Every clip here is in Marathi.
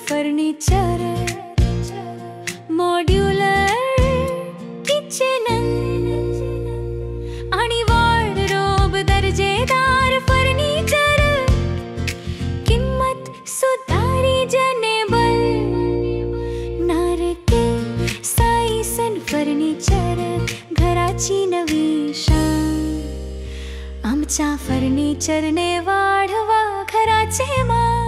फर्निचर मॉड्यूलर किचन आणि वॉर्डरोब दर्जेदार फर्निचर किंमत सुधारी जनेबल नारके साईसन फर्निचर घराची नवी शान आमच्या फर्निचरने वाढवा घराचे मान।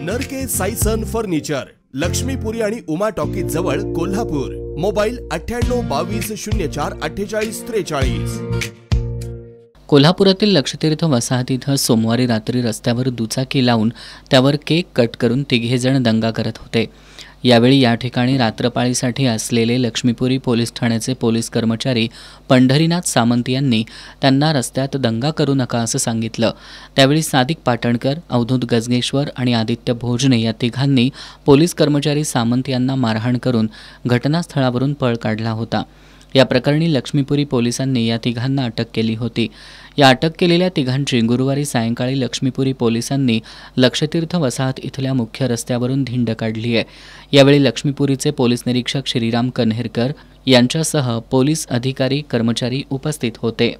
नरके साईसन फर्निचर लक्ष्मीपुरी आणि उमा टॉकीज जवळ कोल्हापूर। मोबाईल 9822044843। कोल्हापुरातील लक्षतीर्थ वसाहतीत सोमवारी रात्री रस्त्यावर दुचाकी लावून त्यावर केक कट करून तिघेजण दंगा करत होते। यावेळी या ठिकाणी रात्रपाळीसाठी असलेले लक्ष्मीपुरी पोलीस ठाण्याचे पोलीस कर्मचारी पंढरीनाथ सामंत यांनी त्यांना रस्त्यात दंगा करू नका असं सांगितलं। त्यावेळी सादिक पाटणकर, अवधूत गजगेश्वर आणि आदित्य भोजने या तिघांनी पोलीस कर्मचारी सामंत यांना मारहाण करून घटनास्थळावरून पळ काढला होता। या प्रकरणी लक्ष्मीपुरी पोलिसांनी या तिघांना अटक केली होती। या अटक केलेल्या तिघांची गुरुवारी सायंकाळी लक्ष्मीपुरी पोलिसांनी लक्षतीर्थ वसाहत इथल्या मुख्य रस्त्यावरून धिंड काढली आहे। यावेळी लक्ष्मीपुरीचे पोलीस निरीक्षक श्रीराम कन्हेरकर यांच्यासह पोलीस अधिकारी कर्मचारी उपस्थित होते।